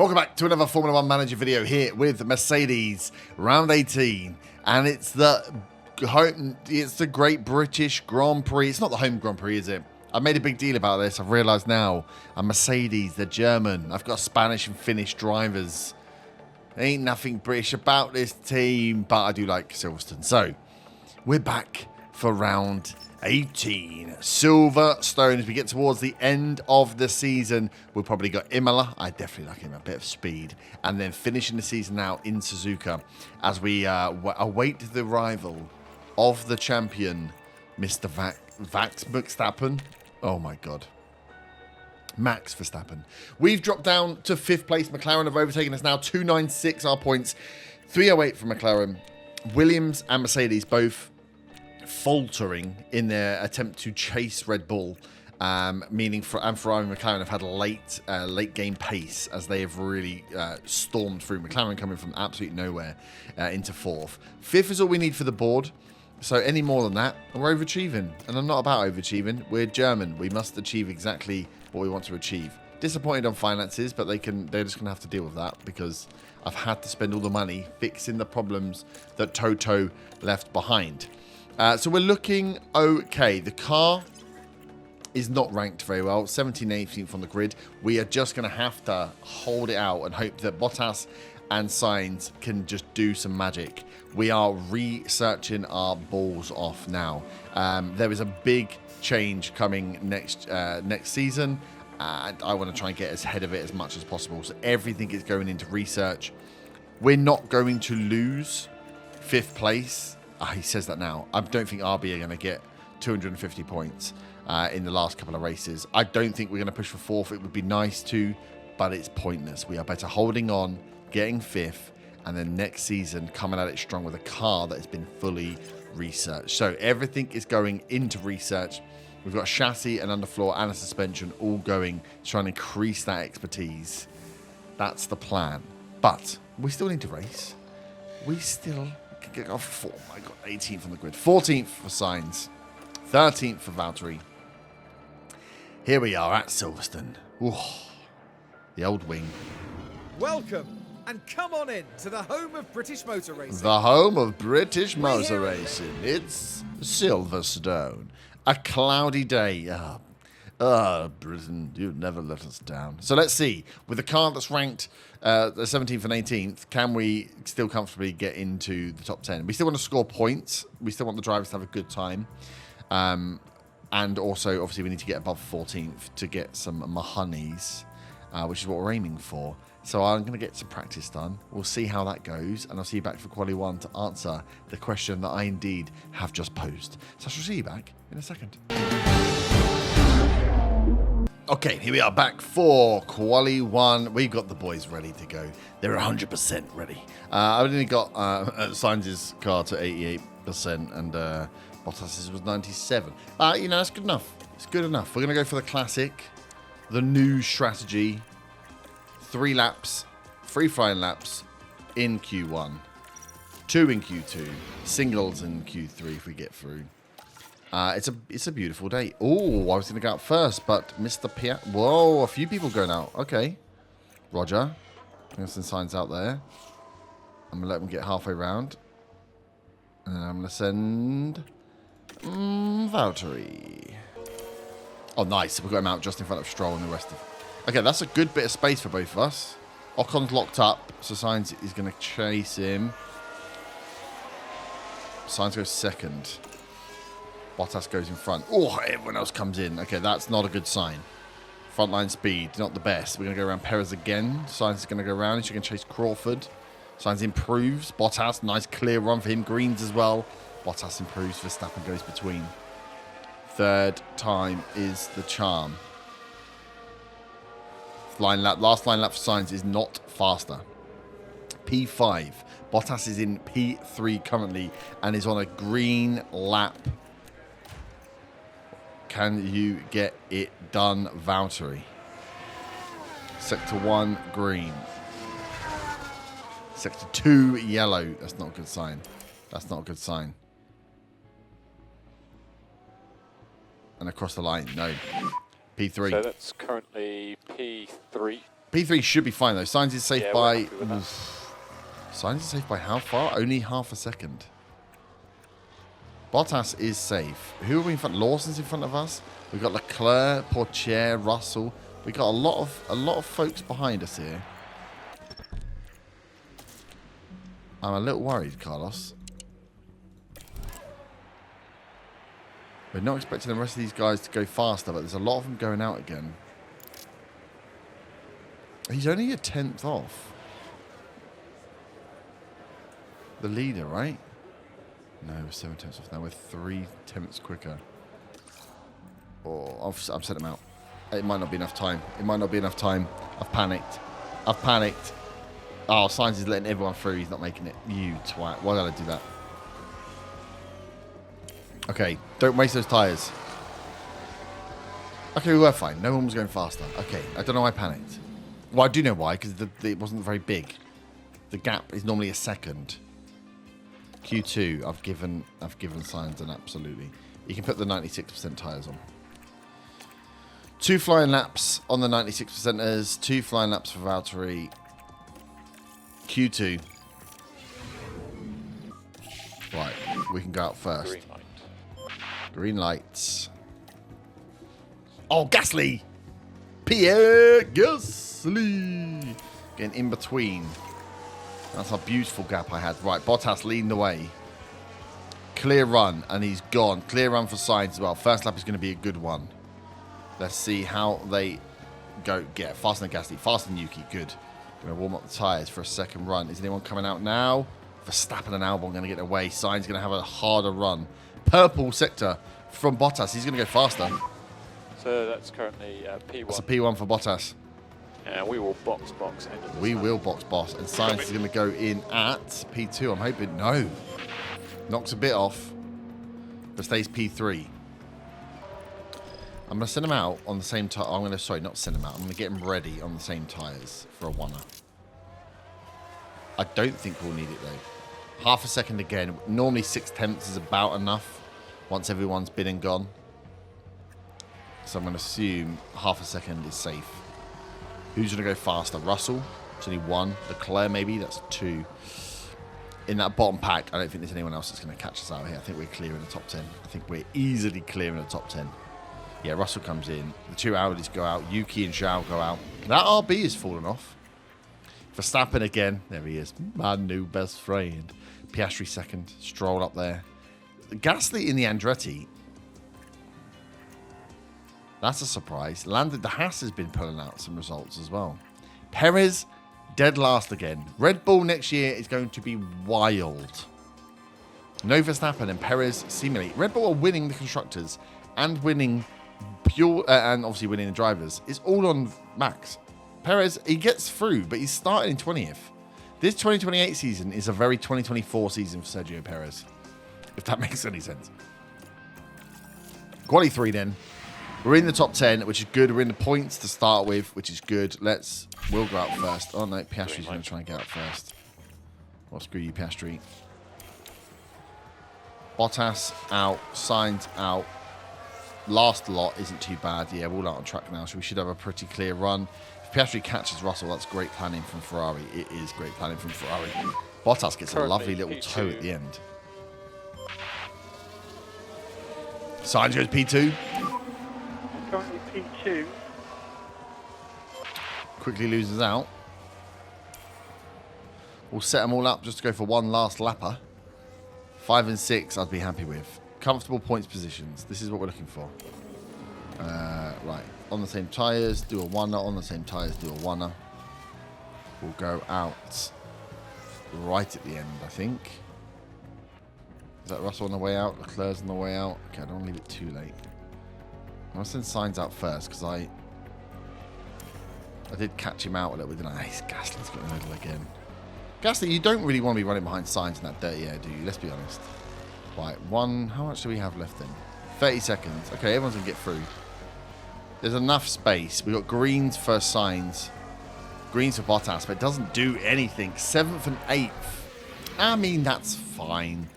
Welcome back to another Formula 1 Manager video here with Mercedes, round 18. And it's the Great British Grand Prix. It's not the home Grand Prix, is it? I made a big deal about this. I've realised now. I'm Mercedes, they're German. I've got Spanish and Finnish drivers. Ain't nothing British about this team, but I do like Silverstone. So, we're back for round 18. Silverstone. As we get towards the end of the season, we've probably got Imola. I definitely like him, a bit of speed. And then finishing the season now in Suzuka as we await the arrival of the champion, Mr. Max Verstappen. Oh my God. Max Verstappen. We've dropped down to 5th place. McLaren have overtaken us now. 296 our points. 308 from McLaren. Williams and Mercedes both faltering in their attempt to chase Red Bull, meaning Ferrari and McLaren have had a late game pace as they have really stormed through. McLaren coming from absolutely nowhere into 4th. 5th is all we need for the board. So any more than that, and we're overachieving. And I'm not about overachieving. We're German. We must achieve exactly what we want to achieve. Disappointed on finances, but they're just going to have to deal with that because I've had to spend all the money fixing the problems that Toto left behind. So we're looking okay. The car is not ranked very well. 17th, 18th on the grid. We are just going to have to hold it out and hope that Bottas and Sainz can just do some magic. We are researching our balls off now. There is a big change coming next season, and I want to try and get ahead of it as much as possible. So everything is going into research. We're not going to lose 5th place. He says that now. I don't think RB are going to get 250 points in the last couple of races. I don't think we're going to push for 4th. It would be nice to, but it's pointless. We are better holding on, getting 5th, and then next season coming at it strong with a car that has been fully researched. So everything is going into research. We've got a chassis, an underfloor, and a suspension all going to try and increase that expertise. That's the plan. But we still need to race. We still can get off 4. I got 18th on the grid. 14th for Sainz. 13th for Valtteri. Here we are at Silverstone. Ooh, the old wing. Welcome. And come on in to the home of British motor racing. The home of British motor racing. It's Silverstone. A cloudy day. Britain, you've never let us down. So let's see. With a car that's ranked the 17th and 18th, can we still comfortably get into the top 10? We still want to score points. We still want the drivers to have a good time. And also, obviously, we need to get above 14th to get some Mahoneys, which is what we're aiming for. So I'm going to get some practice done. We'll see how that goes. And I'll see you back for Quali 1 to answer the question that I indeed have just posed. So I shall see you back in a second. Okay, here we are back for Quali 1. We've got the boys ready to go. They're 100% ready. I've only got Sainz's car to 88% and Bottas's was 97. That's good enough. It's good enough. We're going to go for the classic, the new strategy. 3 laps, 3 flying laps in Q1, 2 in Q2, singles in Q3 if we get through. It's a beautiful day. Oh, I was going to go out first, but Mr. Piat. Whoa, a few people going out. Okay. Roger. There's some signs out there. I'm going to let them get halfway round. And then I'm going to send Valtteri. Oh, nice. We've got him out just in front of Stroll and the rest of. Okay, that's a good bit of space for both of us. Ocon's locked up, so Sainz is going to chase him. Sainz goes second. Bottas goes in front. Oh, everyone else comes in. Okay, that's not a good sign. Frontline speed, not the best. We're going to go around Perez again. Sainz is going to go around. He's going to chase Crawford. Sainz improves. Bottas, nice clear run for him. Greens as well. Bottas improves. Verstappen goes between. 3rd time is the charm. Last line lap for Sainz is not faster. P5. Bottas is in P3 currently and is on a green lap. Can you get it done, Valtteri? Sector 1, green. Sector 2, yellow. That's not a good sign. That's not a good sign. And across the line, no. P3. So that's currently P3. P3 should be fine though. Sainz is safe by. Sainz is safe by how far? Only half a second. Bottas is safe. Who are we in front? Lawson's in front of us. We've got Leclerc, Portier, Russell. We've got a lot of folks behind us here. I'm a little worried, Carlos. We're not expecting the rest of these guys to go faster, but there's a lot of them going out again. He's only a 10th off the leader, right? No, we're 7 tenths off now. We're 3 tenths quicker. Oh, I've sent him out. It might not be enough time. It might not be enough time. I've panicked. I've panicked. Oh, Sainz is letting everyone through. He's not making it. You twat. Why did I do that? Okay, don't waste those tyres. Okay, we were fine. No one was going faster. Okay, I don't know why I panicked. Well, I do know why, because it wasn't very big. The gap is normally a second. Q2, I've given Sainz an absolutely. You can put the 96% tyres on. 2 flying laps on the 96%ers. 2 flying laps for Valtteri. Q2. Right, we can go out first. Green light. Green lights. Oh, Gasly! Pierre Gasly! Getting in between. That's a beautiful gap I had. Right, Bottas leading the way. Clear run, and he's gone. Clear run for Sainz as well. First lap is going to be a good one. Let's see how they go. Yeah, faster than Gasly. Faster than Yuki. Good. Going to warm up the tyres for a second run. Is anyone coming out now? Verstappen and Albon going to get away. Sainz going to have a harder run. Purple sector from Bottas. He's going to go faster. So that's currently P1. That's a P1 for Bottas. And we will box end of this We lap. will box. And Sainz is going to go in at P2. I'm hoping. No. Knocks a bit off. But stays P3. I'm going to send him out on the same tyre. I'm going to, sorry, not send him out. I'm going to get him ready on the same tyres for a oneer. I don't think we'll need it though. Half a second again. Normally 6 tenths is about enough once everyone's been and gone. So I'm going to assume half a second is safe. Who's going to go faster? Russell. It's only 1. Leclerc maybe. That's 2. In that bottom pack, I don't think there's anyone else that's going to catch us out here. I think we're clear in the top 10. I think we're easily clear in the top 10. Yeah, Russell comes in. The 2 Audis go out. Yuki and Zhao go out. That RB has fallen off. Verstappen again. There he is. My new best friend. Piastri second. Stroll up there. Gasly in the Andretti. That's a surprise. Landed. The Haas has been pulling out some results as well. Perez, dead last again. Red Bull next year is going to be wild. No Verstappen and Perez seemingly. Red Bull are winning the constructors and winning pure and obviously winning the drivers. It's all on Max. Perez, he gets through, but he's starting in 20th. This 2028 season is a very 2024 season for Sergio Perez, if that makes any sense. Quali 3 then. We're in the top 10, which is good. We're in the points to start with, which is good. We'll go out first. Oh no, Piastri's going to try and get out first. Well, screw you, Piastri. Bottas out. Sainz out. Last lot isn't too bad. Yeah, we're all out on track now, so we should have a pretty clear run. If Piastri catches Russell, that's great planning from Ferrari. It is great planning from Ferrari. Bottas gets a lovely little toe at the end. Sainz goes P2. Currently P2. Quickly loses out. We'll set them all up just to go for one last lapper. 5 and 6 I'd be happy with. Comfortable points positions. This is what we're looking for. Right. On the same tyres, do a oneer. On the same tyres, do a oneer. We'll go out right at the end, I think. Is that Russell on the way out? Leclerc's on the way out. Okay, I don't want to leave it too late. I'm going to send Sainz out first because I did catch him out a little bit, didn't I? Gasly's got in the middle again. Gasly, you don't really want to be running behind Sainz in that dirty air, do you? Let's be honest. Right, how much do we have left then? 30 seconds. Okay, everyone's going to get through. There's enough space. We've got greens for Sainz. Greens for Bottas, but it doesn't do anything. 7th and 8th. I mean, that's fine.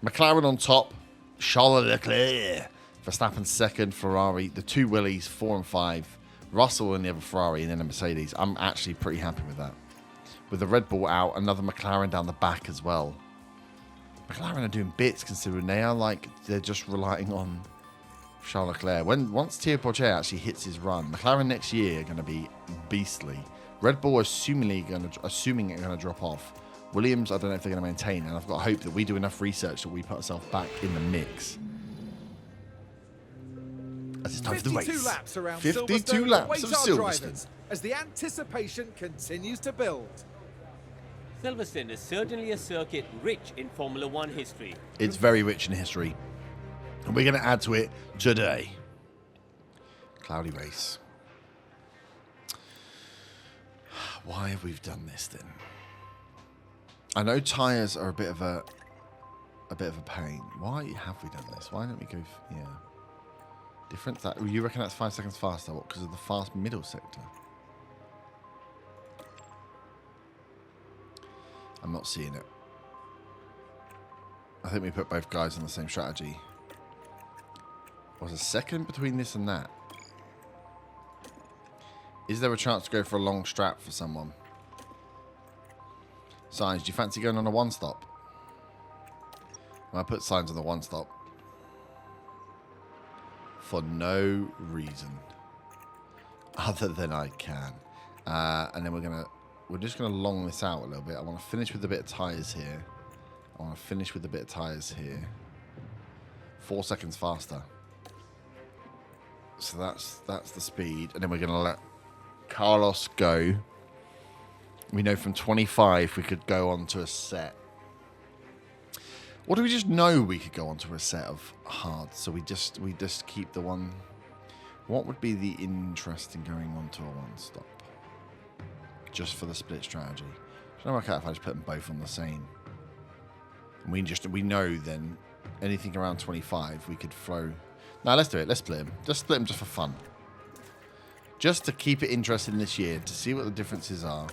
McLaren on top. Charles Leclerc. Verstappen second. Ferrari. The 2 Willies, 4 and 5. Russell and the other Ferrari and then a Mercedes. I'm actually pretty happy with that. With the Red Bull out, another McLaren down the back as well. McLaren are doing bits considering they're just relying on Charles Leclerc. Once Thierry Pourchaire actually hits his run, McLaren next year are going to be beastly. Red Bull assuming they're going to drop off. Williams, I don't know if they're going to maintain, and I've got hope that we do enough research that we put ourselves back in the mix. As it's time for the race. 52 laps around 52 laps of Silverstone. As the anticipation continues to build. Silverstone is certainly a circuit rich in Formula One history. It's very rich in history. And we're going to add to it today. Cloudy race. Why have we done this then? I know tyres are a bit of a pain. Why have we done this? Why don't we go? Yeah. Different. You reckon that's 5 seconds faster? What? Because of the fast middle sector? I'm not seeing it. I think we put both guys on the same strategy. Was a second between this and that? Is there a chance to go for a long strap for someone? Signs, do you fancy going on a one-stop? Well, I put Signs on the one-stop. For no reason. Other than I can. And then we're just going to long this out a little bit. I want to finish with a bit of tyres here. 4 seconds faster. So that's the speed. And then we're going to let Carlos go. We know from 25 we could go on to a set. Or do we just know we could go on to a set of hard? So we just keep the one. What would be the interest in going on to a one-stop? Just for the split strategy. Should I work out if I just put them both on the same? And we know then anything around 25 we could flow. No, let's do it. Let's split them. Just split them just for fun. Just to keep it interesting this year, to see what the differences are.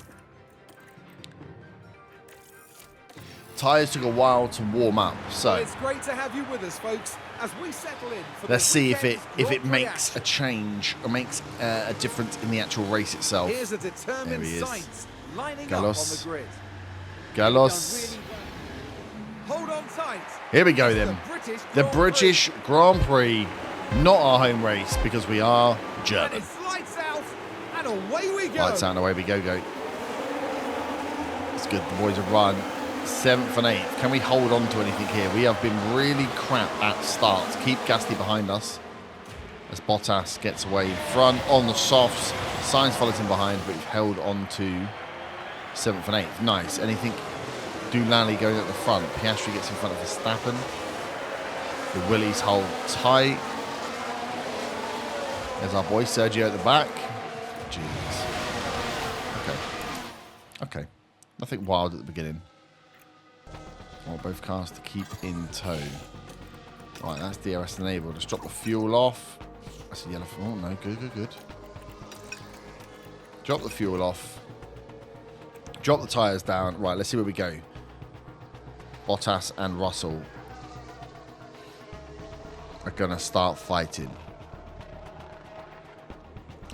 Tyres took a while to warm up, so Well, it's great to have you with us, folks, as we settle in for let's see if weekend's it Grand makes Prix a change or makes a difference in the actual race itself. Here's a determined There he is. Sainz lining Carlos. up on the grid. Carlos. Hold on tight. Here we go then. The British Grand Prix, not our home race because we are And German. it's lights out, and away we go. Lights out and away we go. It's good. The boys have run 7th and 8th. Can we hold on to anything here? We have been really crap at starts. Keep Gasly behind us as Bottas gets away in front on the softs. Sainz follows him behind, but we've held on to 7th and 8th. Nice. Anything? Doolally going at the front. Piastri gets in front of Verstappen. The Willies hold tight. There's our boy Sergio at the back. Jeez. Okay. Nothing wild at the beginning. I want both cars to keep in tow. Right, that's DRS enabled. Let's drop the fuel off. That's a yellow. Oh, no. Good. Drop the fuel off. Drop the tyres down. Right, let's see where we go. Bottas and Russell are going to start fighting.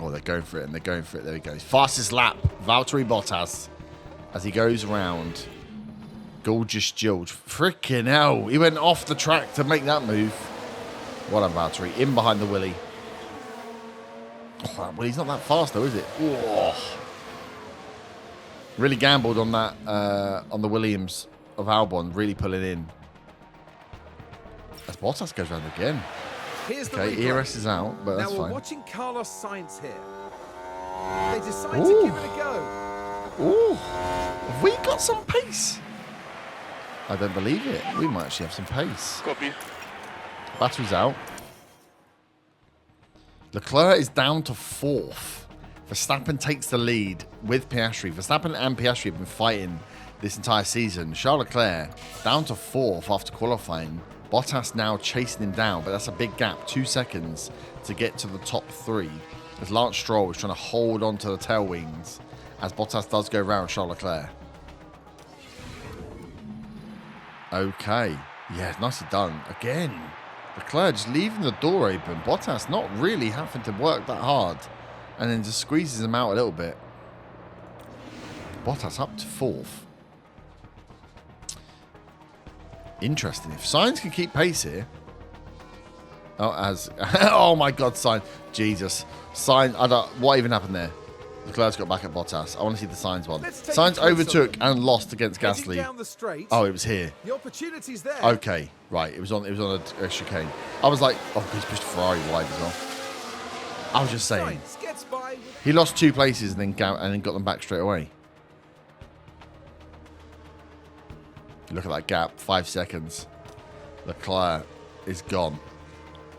Oh, they're going for it, and they're going for it. There he goes. Fastest lap, Valtteri Bottas, as he goes around. Gorgeous George. Freaking hell. He went off the track to make that move. Well done, Valtteri. In behind the Willie. Oh, well, he's not that fast, though, is it? Oh. Really gambled on that, on the Williams of Albon, really pulling in. As Bottas goes round again. Here's the Okay, replay. ERS is out, but Now that's we're fine. watching Carlos Sainz here. They decide to give it a go. Ooh, have we got some pace? I don't believe it. We might actually have some pace. Copy. Battery's out. Leclerc is down to 4th. Verstappen takes the lead with Piastri. Verstappen and Piastri have been fighting this entire season. Charles Leclerc down to 4th after qualifying. Bottas now chasing him down, but that's a big gap. 2 seconds to get to the top 3. As Lance Stroll is trying to hold on to the tail wings as Bottas does go round Charles Leclerc. Okay. Yeah, nicely done. Again. Leclerc just leaving the door open. Bottas not really having to work that hard. and then just squeezes them out a little bit. Bottas up to 4th. Interesting. If Sainz can keep pace here. Oh my God, Sainz. Jesus. Sainz. What even happened there? Leclerc's got back at Bottas. I want to see the Sainz one. Sainz overtook and lost against Gasly. Down the straight, Oh, it was here. the opportunity's there. Okay, right. It was on a chicane. I was like, oh, he's pushed Ferrari wide as well. I was just saying. Sainz gets by with He lost 2 places and then got them back straight away. Look at that gap, 5 seconds. Leclerc is gone.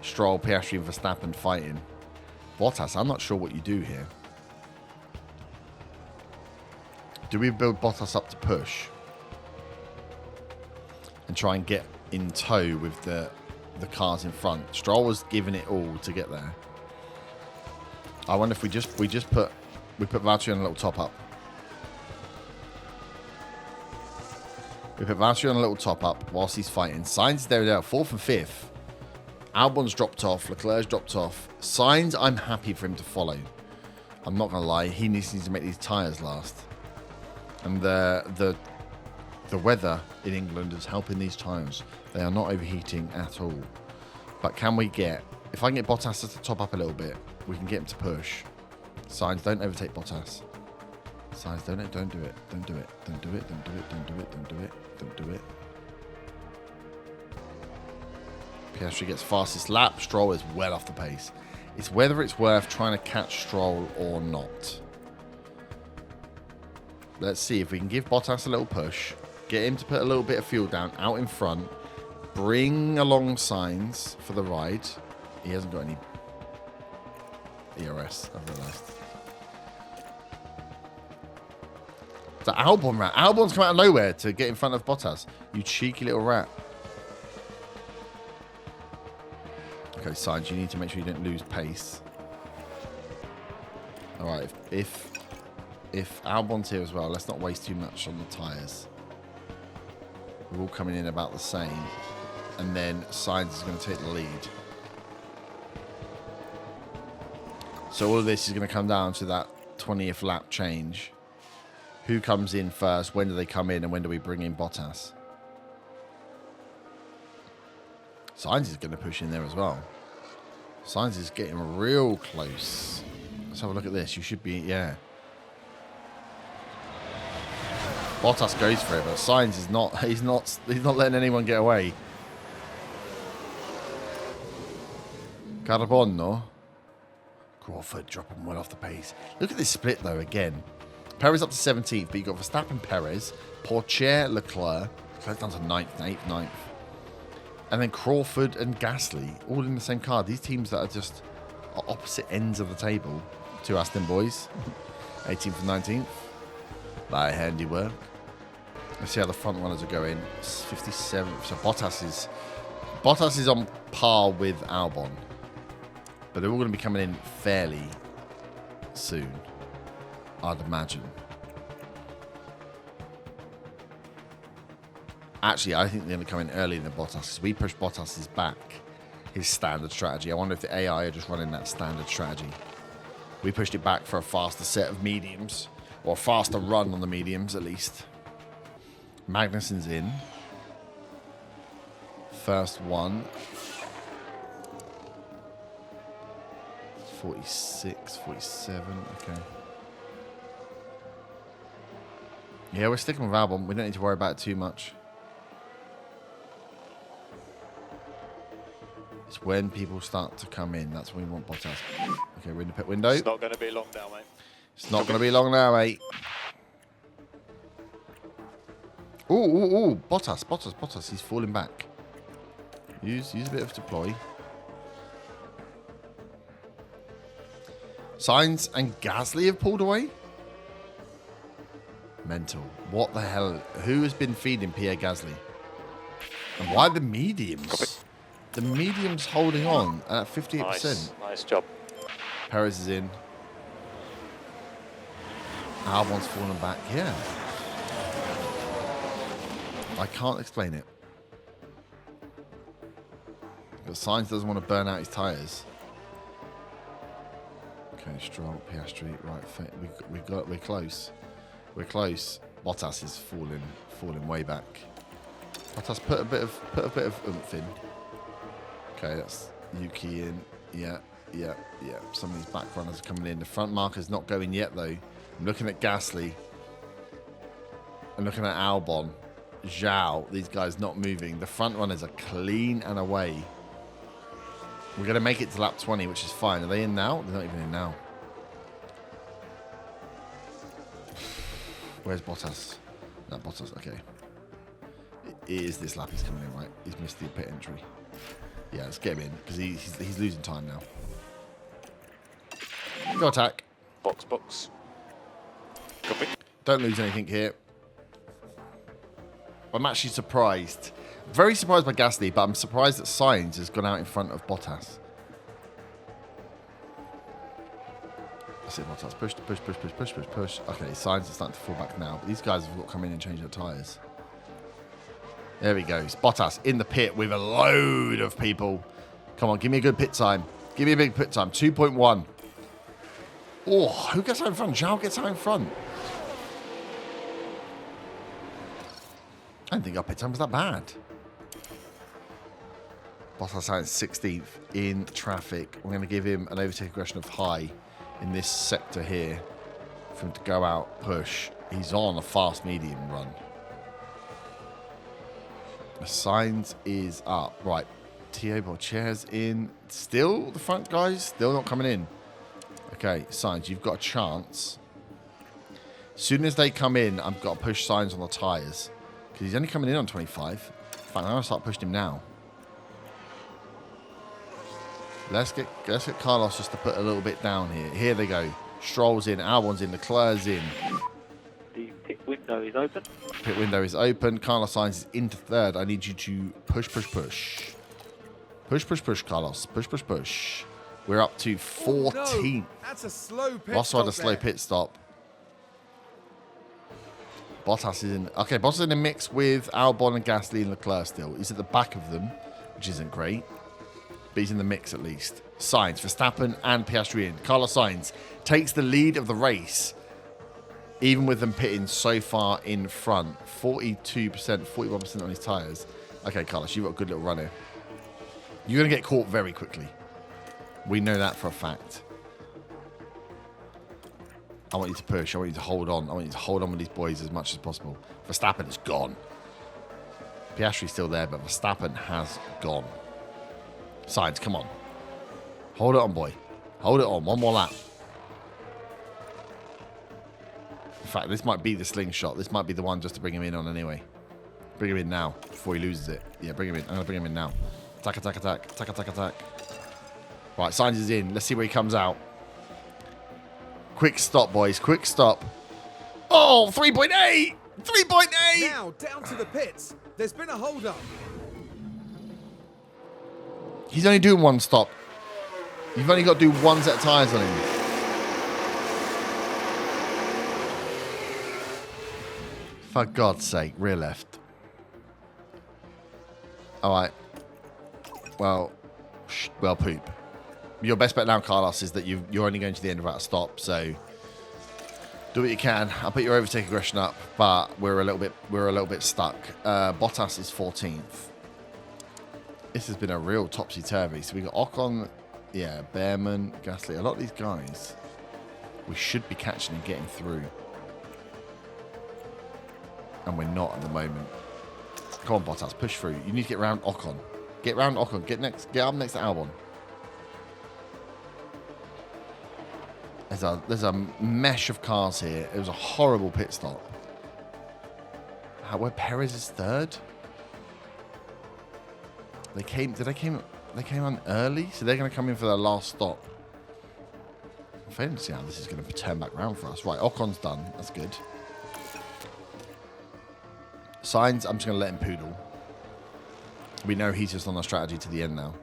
Stroll, Piastri, and Verstappen fighting. Bottas, I'm not sure what you do here. Do we build Bottas up to push and try and get in tow with the cars in front? Stroll was giving it all to get there. I wonder if we put Valtteri on a little top up. We put Valtteri on a little top up whilst he's fighting. Sainz is there, 4th and 5th. Albon's dropped off. Leclerc's dropped off. Sainz, I'm happy for him to follow. I'm not going to lie. He needs to make these tyres last. And the weather in England is helping these tyres. They are not overheating at all. But can we get... If I can get Bottas to top up a little bit, we can get him to push. Sainz, don't overtake Bottas. Sainz, don't do it. Don't do it. Don't do it. Don't do it. Don't do it. Don't do it. Don't do it. Piastri gets fastest lap. Stroll is well off the pace. It's whether it's worth trying to catch Stroll or not. Let's see if we can give Bottas a little push. Get him to put a little bit of fuel down out in front. Bring along Sainz for the ride. He hasn't got any ERS, I've realised. The Albon rat. Albon's come out of nowhere to get in front of Bottas. You cheeky little rat. Okay, Sainz, you need to make sure you don't lose pace. Alright, if Albon's here as well, let's not waste too much on the tyres. We're all coming in about the same. And then Sainz is going to take the lead. So all of this is going to come down to that 20th lap change. Who comes in first? When do they come in? And when do we bring in Bottas? Sainz is going to push in there as well. Sainz is getting real close. Let's have a look at this. You should be, yeah. Bottas goes for it, but Sainz is not. He's not letting anyone get away. Carbonno. Crawford dropping well off the pace. Look at this split though again. Perez up to 17th, but you've got Verstappen, Perez, Pourchaire, Leclerc. Leclerc down to 9th, 8th, 9th. And then Crawford and Gasly, all in the same car. These teams that are just opposite ends of the table. 2 Aston boys, 18th and 19th. By handiwork. Let's see how the front runners are going. 57th. So Bottas is on par with Albon. But they're all going to be coming in fairly soon, I'd imagine. Actually, I think they're going to come in earlier than Bottas because we pushed Bottas's back, his standard strategy. I wonder if the AI are just running that standard strategy. We pushed it back for a faster set of mediums, or a faster run on the mediums at least. Magnussen's in. First one. 46, 47, okay. Yeah, we're sticking with Albon. We don't need to worry about it too much. It's when people start to come in. That's when we want Bottas. Okay, we're in the pit window. It's not going to be long now, mate. It's not going to be long now, mate. Ooh. Bottas. He's falling back. Use a bit of deploy. Sainz and Gasly have pulled away? Mental. What the hell? Who has been feeding Pierre Gasly? And why the mediums? The mediums holding on at 58%. Nice job. Perez is in. Albon's fallen back. Yeah. I can't explain it. But Sainz doesn't want to burn out his tyres. Okay, Stroll, Piastri, right. We're close. We're close. Bottas is falling way back. Bottas put a bit of oomph in. Okay, that's Yuki in. Yeah. Some of these back runners are coming in. The front marker's not going yet, though. I'm looking at Gasly. I'm looking at Albon. Zhao. These guys not moving. The front runners are clean and away. We're going to make it to lap 20, which is fine. Are they in now? They're not even in now. Where's Bottas? No, Bottas. Okay. It is this lap he's coming in, right? He's missed the pit entry. Yeah, let's get him in, because he's losing time now. Go attack. Box. Copy. Don't lose anything here. I'm actually surprised. Very surprised by Gasly, but I'm surprised that Sainz has gone out in front of Bottas. That's it, Bottas. Push. Okay, Sainz is starting to fall back now, but these guys have got to come in and change their tyres. There he goes. Bottas in the pit with a load of people. Come on, give me a good pit time. Give me a big pit time. 2.1. Oh, who gets out in front? Zhao gets out in front. I don't think our pit time was that bad. Bottas out 16th in traffic. We're going to give him an overtake aggression of high in this sector here for him to go out, push. He's on a fast medium run. The Sainz is up. Right. Thibaut chairs in. Still the front guys. Still not coming in. Okay, Sainz, you've got a chance. As soon as they come in, I've got to push Sainz on the tyres. Because he's only coming in on 25. In fact, I'm going to start pushing him now. Let's get Carlos just to put a little bit down here. Here they go. Stroll's in. Albon's in. Leclerc's in. The pit window is open. Pit window is open. Carlos Sainz is into third. I need you to push. Push, Carlos. Push. We're up to 14th. Oh, no. That's a slow pit Boss had a stop slow there. pit stop. Bottas is in. Okay, Bottas is in a mix with Albon and Gasly and Leclerc still. He's at the back of them, which isn't great. But he's in the mix at least. Sainz, Verstappen and Piastri in. Carlos Sainz takes the lead of the race, even with them pitting so far in front. 42%, 41% on his tyres. Okay, Carlos, you've got a good little run here. You're going to get caught very quickly. We know that for a fact. I want you to push. I want you to hold on. I want you to hold on with these boys as much as possible. Verstappen is gone. Piastri's still there, but Verstappen has gone. Sainz, come on. Hold it on, boy. Hold it on. One more lap. In fact, this might be the slingshot. This might be the one just to bring him in on anyway. Bring him in now before he loses it. Yeah, bring him in. I'm going to bring him in now. Attack. Right, Sainz is in. Let's see where he comes out. Quick stop, boys. Quick stop. Oh, 3.8! 3.8! Now, down to the pits. There's been a hold-up. He's only doing one stop. You've only got to do one set of tyres on him. For God's sake, rear left. All right. Well, poop. Your best bet now, Carlos, is that you're only going to the end without a stop. So do what you can. I'll put your overtake aggression up, but we're a little bit stuck. Bottas is 14th. This has been a real topsy-turvy. So we got Ocon, yeah, Behrman, Gasly. A lot of these guys we should be catching and getting through, and we're not at the moment. Come on, Bottas, push through. You need to get round Ocon. Get round Ocon. Get up next to Albon. There's a mesh of cars here. It was a horrible pit stop. Where Perez is third? They came on early, so they're going to come in for their last stop. I'm failing to see how this is going to turn back around for us. Right, Ocon's done. That's good. Sainz, I'm just going to let him poodle. We know he's just on a strategy to the end now.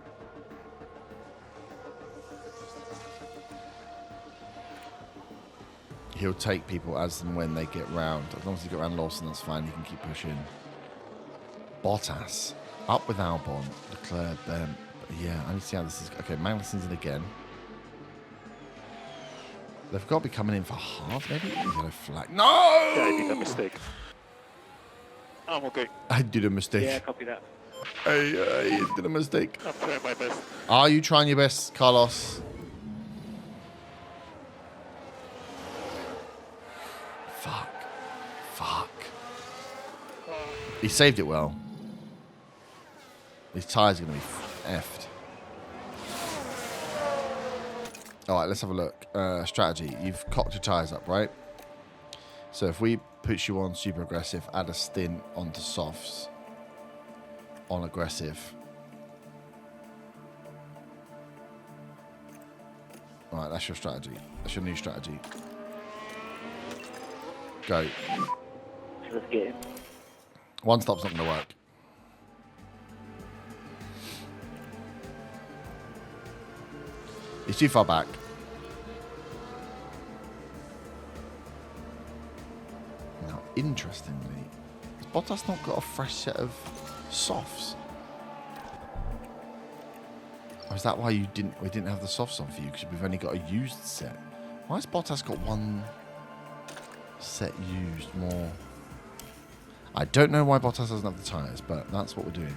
He'll take people as and when they get round. As long as he get round Lawson, that's fine. He can keep pushing. Bottas. Up with Albon. Leclerc. Yeah, I need to see how this is. Okay, Magnussen's in again. They've got to be coming in for half, maybe? Yellow flag. No! Yeah, I did a mistake. I'm okay. I did a mistake. Yeah, copy that. I did a mistake. I'm trying my best. Are you trying your best, Carlos? Fuck. He saved it well. His tyres are going to be effed. All right, let's have a look. Strategy. You've cocked your tyres up, right? So if we put you on super aggressive, add a stint onto softs on aggressive. All right, that's your strategy. That's your new strategy. Go. So let's get him. One stop's not going to work. He's too far back. Now, interestingly, has Bottas not got a fresh set of softs? Or is that why we didn't have the softs on for you? Because we've only got a used set. Why has Bottas got one set used more? I don't know why Bottas doesn't have the tyres, but that's what we're doing.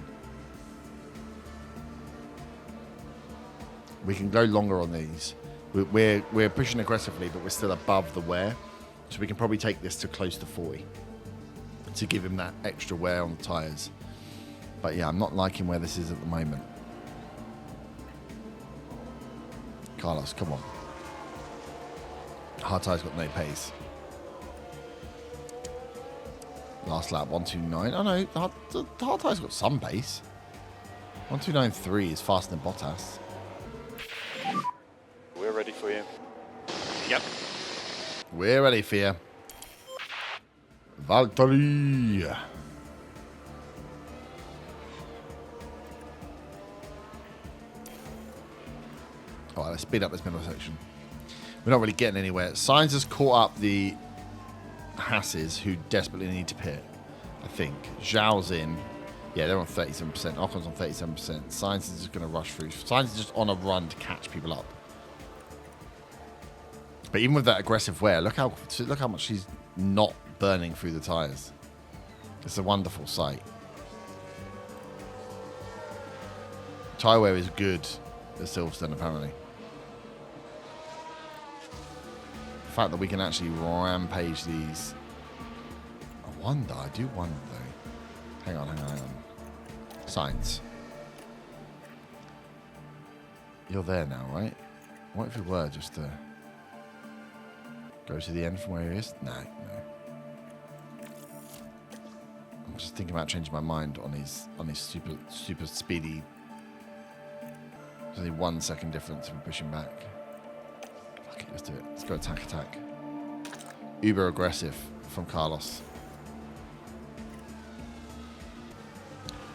We can go longer on these. We're pushing aggressively, but we're still above the wear. So we can probably take this to close to 40 to give him that extra wear on the tyres. But yeah, I'm not liking where this is at the moment. Carlos, come on. Hard tyres got no pace. Last lap, 129. Oh no, the hard tyres got some pace. 1293 is faster than Bottas. We're ready for you. Yep. We're ready for you. Valtteri. Alright, let's speed up this middle section. We're not really getting anywhere. Sainz has caught up the Hasses who desperately need to pit, I think. Zhao's in. Yeah, they're on 37%. Ocon's on 37%. Sainz is just going to rush through. Sainz is just on a run to catch people up. But even with that aggressive wear, look how much he's not burning through the tyres. It's a wonderful sight. Tyre wear is good at Silverstone, apparently. The fact that we can actually rampage these. I do wonder though. Hang on. Sainz. You're there now, right? What if we were just to go to the end from where he is? No. I'm just thinking about changing my mind on his super speedy. There's only 1 second difference if we push him back. Fuck it, let's do it. Let's go attack. Uber aggressive from Carlos.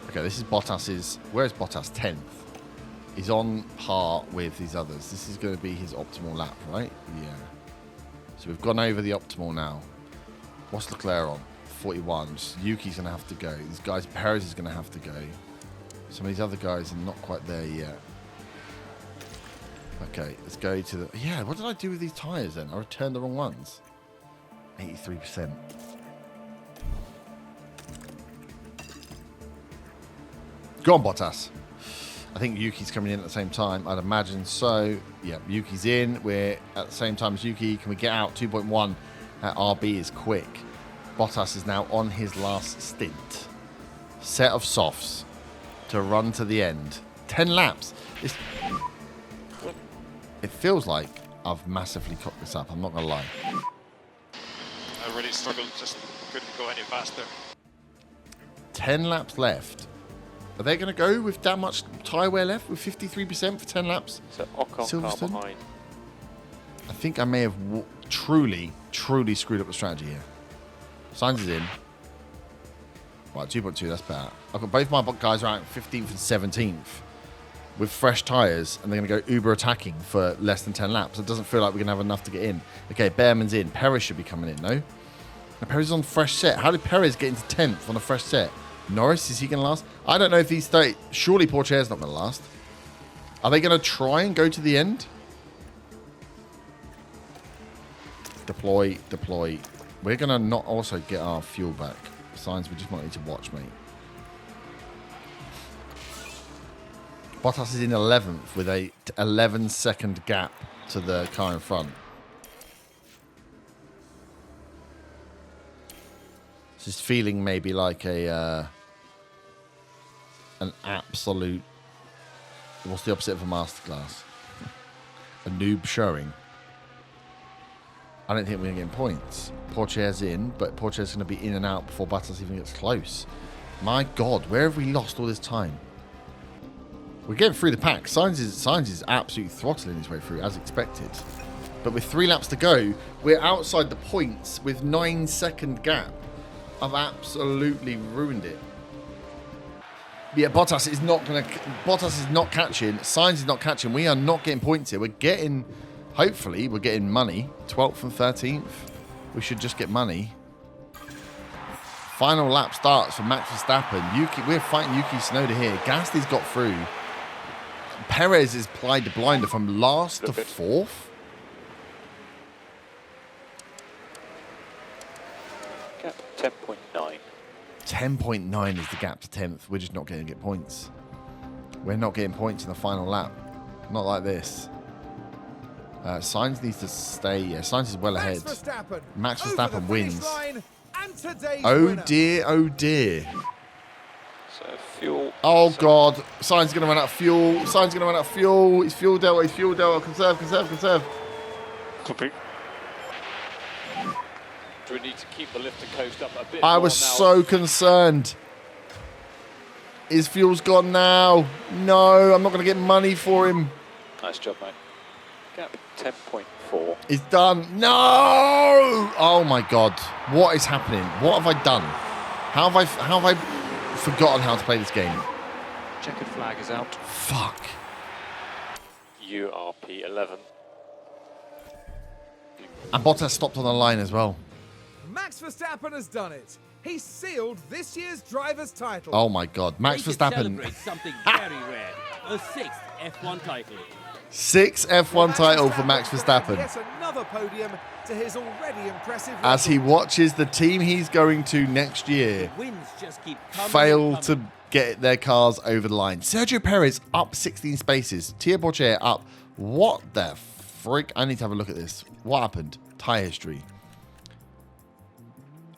Okay, this is Bottas's. Where is Bottas? 10th. He's on par with these others. This is going to be his optimal lap, right? Yeah. So we've gone over the optimal now. What's Leclerc on? 41. Yuki's going to have to go. These guys, Perez is going to have to go. Some of these other guys are not quite there yet. Okay, let's go to the... Yeah, what did I do with these tyres then? I returned the wrong ones. 83%. Go on, Bottas. I think Yuki's coming in at the same time. I'd imagine so. Yeah, Yuki's in. We're at the same time as Yuki. Can we get out? 2.1 at RB is quick. Bottas is now on his last stint. Set of softs to run to the end. 10 laps. It feels like I've massively cocked this up. I'm not going to lie. I really struggled, just couldn't go any faster. 10 laps left. Are they going to go with that much tyre wear left with 53% for 10 laps? So Ocon car behind. I think I may have truly screwed up the strategy here. Sainz is in. Right, 2.2, that's better. I've got both my guys around 15th and 17th with fresh tyres, and they're going to go uber attacking for less than 10 laps. It doesn't feel like we're going to have enough to get in. Okay, Behrman's in. Perez should be coming in, no? And Perez is on fresh set. How did Perez get into 10th on a fresh set? Norris, is he going to last? I don't know if these 30... Surely Pourchaire's not going to last. Are they going to try and go to the end? Deploy. We're going to not also get our fuel back. Signs we just might need to watch, mate. Bottas is in 11th with a 11-second gap to the car in front. This is feeling maybe like an absolute... What's the opposite of a masterclass? A noob showing. I don't think we're going to get points. Porche's in, but Porche's going to be in and out before Bottas even gets close. My God, where have we lost all this time? We're getting through the pack. Sainz is absolutely throttling his way through, as expected. But with 3 laps to go, we're outside the points with 9-second gap. I've absolutely ruined it. Yeah, Bottas is not catching. Sainz is not catching. We are not getting points here. We're getting, hopefully, we're getting money. 12th and 13th. We should just get money. Final lap starts for Max Verstappen. We're fighting Yuki Tsunoda here. Gasly's got through. Perez is plied the blinder from last to 4th. Gap 10.9. 10.9 is the gap to 10th. We're just not going to get points. We're not getting points in the final lap. Not like this. Sainz needs to stay. Yeah, Sainz is well ahead. Max Verstappen wins. Oh dear, oh dear. So fuel. Oh God, Sainz is going to run out of fuel. Sainz is going to run out of fuel. He's fuel delta. He's fuel delta. Conserve, conserve, conserve. Copy. Do we need to keep the lift and coast up a bit I more was now? so concerned. His fuel's gone now. No, I'm not going to get money for him. Nice job, mate. Gap 10.4. He's done. No! Oh my God. What is happening? What have I done? How have I forgotten how to play this game? Checkered flag is out. Fuck. URP 11. And Bottas stopped on the line as well. Max Verstappen has done it. He's sealed this year's driver's title. Oh my God. Max We could Verstappen. celebrate something very rare. A 6th F1 title. 6 F1 title for Max Verstappen. Yet another podium to his already impressive As he record. watches the team he's going to next year Wins just keep coming fail and to coming. get their cars over the line. Sergio Perez up 16 spaces. Thierry Bourchier up. What the frick? I need to have a look at this. What happened? Tyre history.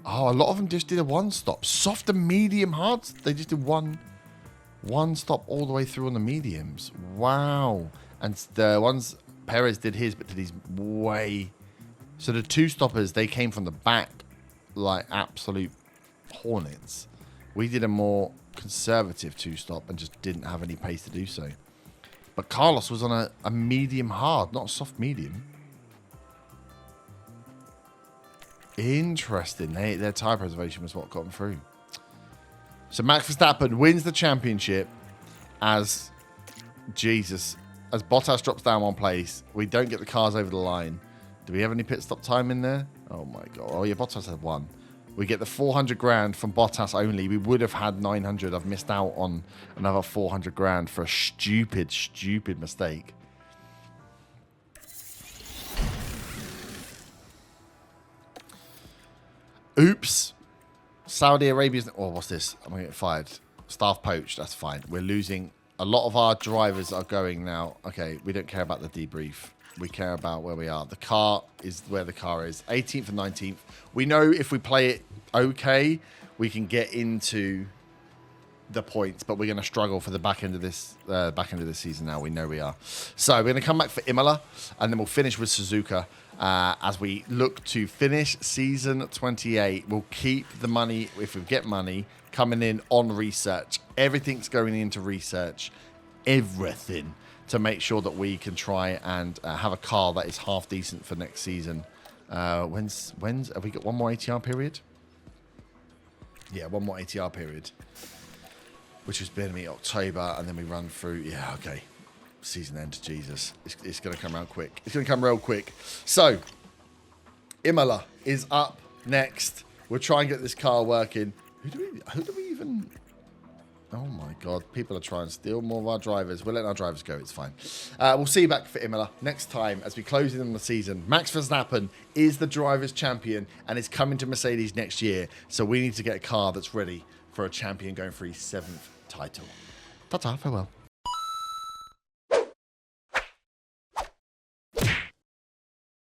Oh, a lot of them just did a one stop. Soft and medium hards. They just did one stop all the way through on the mediums. Wow. And the ones Perez did his, but did his way. So the 2 stoppers, they came from the back like absolute hornets. We did a more conservative 2 stop and just didn't have any pace to do so. But Carlos was on a medium hard, not a soft medium. Interesting. Their tyre preservation was what got them through. So Max Verstappen wins the championship as Bottas drops down 1 place. We don't get the cars over the line. Do we have any pit stop time in there? Oh my God. Oh yeah, Bottas had 1. We get the 400 grand from Bottas only. We would have had 900. I've missed out on another 400 grand for a stupid, stupid mistake. Oops. Saudi Arabia's... Oh, what's this? I'm going to get fired. Staff poached. That's fine. We're losing. A lot of our drivers are going now. Okay, we don't care about the debrief. We care about where we are. The car is where the car is. 18th and 19th. We know if we play it okay, we can get into the points, but we're going to struggle for the back end of this season now. We know we are. So we're going to come back for Imola, and then we'll finish with Suzuka as we look to finish season 28. We'll keep the money, if we get money, coming in on research. Everything's going into research. Everything. To make sure that we can try and have a car that is half decent for next season. When's have we got one more ATR period? Yeah, one more ATR period, which is going to be October, and then we run through. Yeah, okay, season end. Jesus, it's going to come around quick. It's going to come real quick. So, Imola is up next. We'll try and get this car working. Who do we even? Oh my God, people are trying to steal more of our drivers. We're letting our drivers go, it's fine. We'll see you back for Imola next time as we close in on the season. Max Verstappen is the drivers' champion and is coming to Mercedes next year. So we need to get a car that's ready for a champion going for his 7th title. Ta-ta, farewell.